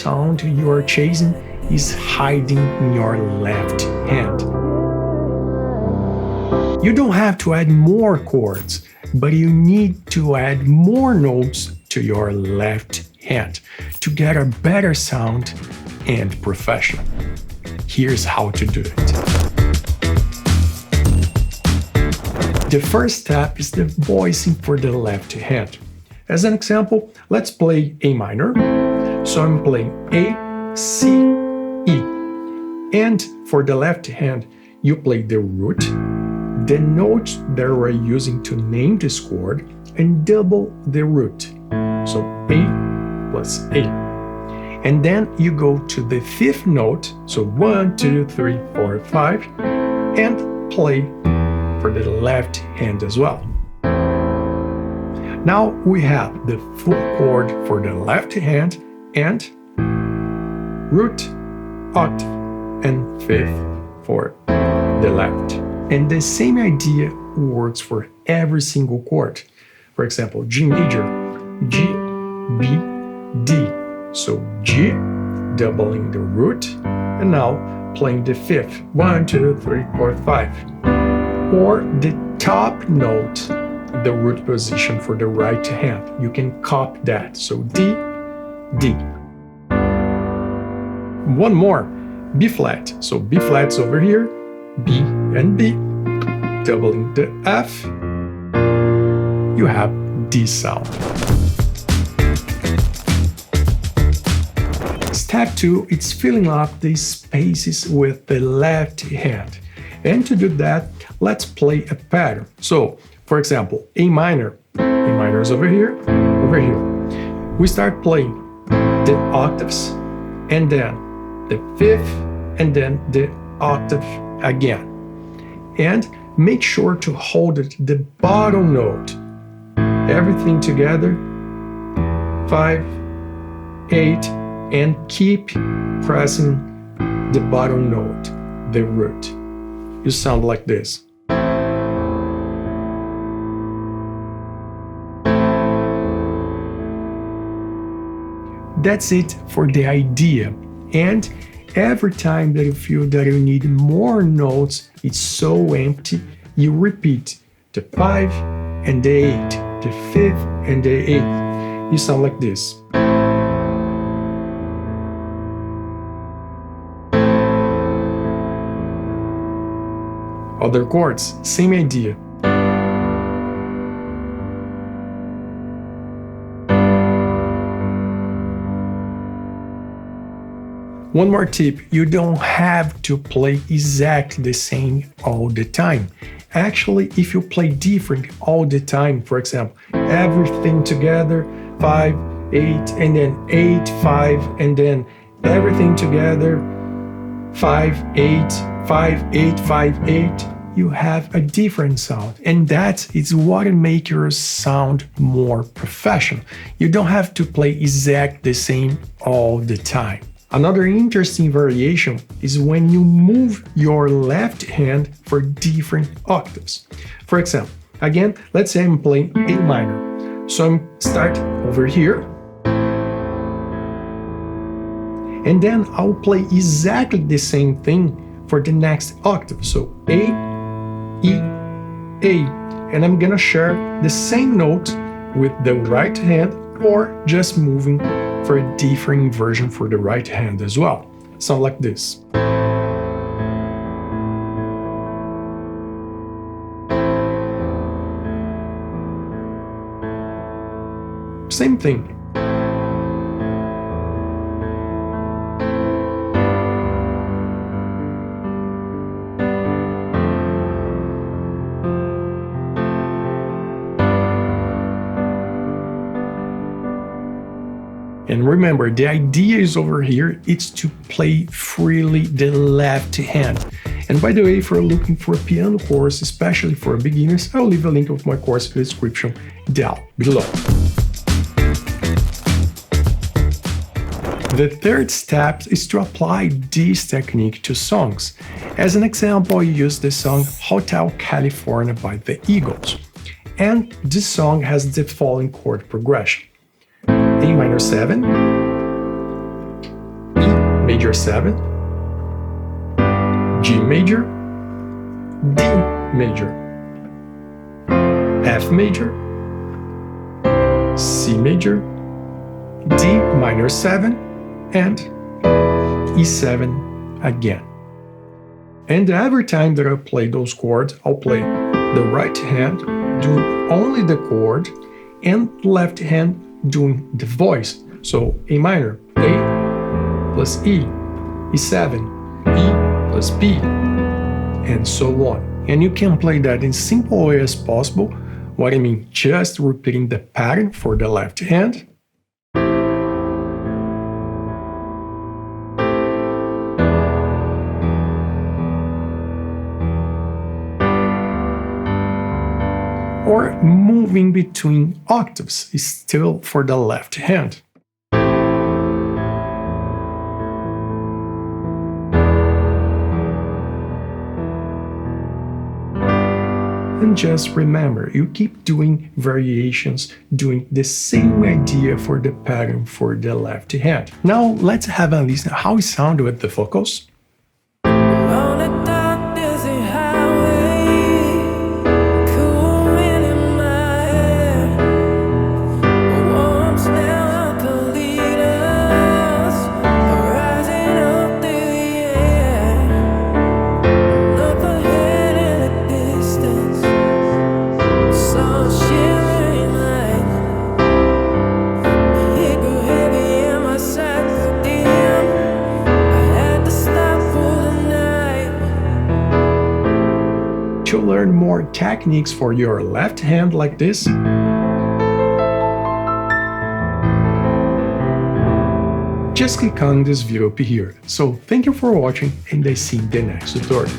sound you are chasing is hiding in your left hand. You don't have to add more chords, but you need to add more notes to your left hand to get a better sound and professional. Here's how to do it. The first step is the voicing for the left hand. As an example, let's play A minor. So I'm playing A, C, E. And for the left hand, you play the root, the note that we're using to name this chord, and double the root. So A plus A. And then you go to the fifth note, so 1, 2, 3, 4, 5, and play for the left hand as well. Now we have the full chord for the left hand and root, octave, and fifth for the left. And the same idea works for every single chord. For example, G major, G, B, D. So G, doubling the root, and now playing the fifth, 1, 2, 3, 4, 5. Or the top note, the root position for the right hand. You can copy that. So D, D. One more, B flat. So B flat's over here, B and B, doubling the F. You have D sound. Step 2 is filling up the spaces with the left hand. And to do that, let's play a pattern. So, for example, A minor. A minor is over here, over here. We start playing the octaves, and then the fifth, and then the octave again. And make sure to hold the bottom note. Everything together, 5, 8, and keep pressing the bottom note, the root. You sound like this. That's it for the idea. And every time that you feel that you need more notes, it's so empty, you repeat the 5 and the 8, the 5th and the 8th. You sound like this. Other chords, same idea. One more tip, you don't have to play exactly the same all the time. Actually, if you play different all the time, for example, everything together, 5, 8, and then 8, 5, and then everything together, 5, 8, 5, 8, 5, 8, you have a different sound. And that is what makes your sound more professional. You don't have to play exactly the same all the time. Another interesting variation is when you move your left hand for different octaves. For example, again, let's say I'm playing A minor. So I'm start over here. And then I'll play exactly the same thing for the next octave. So A, E, A. And I'm gonna share the same note with the right hand or just moving for a different version for the right hand as well. Sound like this. Same thing. And remember, the idea is over here, it's to play freely the left hand. And by the way, if you're looking for a piano course, especially for beginners, I'll leave a link of my course in the description down below. The third step is to apply this technique to songs. As an example, I use the song Hotel California by the Eagles. And this song has the following chord progression. A minor 7, major 7, G major, D major, F major, C major, D minor 7, and E7 again. And every time that I play those chords, I'll play the right hand doing only the chord and left hand doing the voice. So A minor, A plus E, E7, E plus B, and so on. And you can play that in simple way as possible. What I mean, just repeating the pattern for the left hand. Or moving between octaves is still for the left hand. And just remember, you keep doing variations, doing the same idea for the pattern for the left hand. Now let's have a listen how it sounds with the vocals. To learn more techniques for your left hand like this, just click on this video up here. So thank you for watching and I see you in the next tutorial.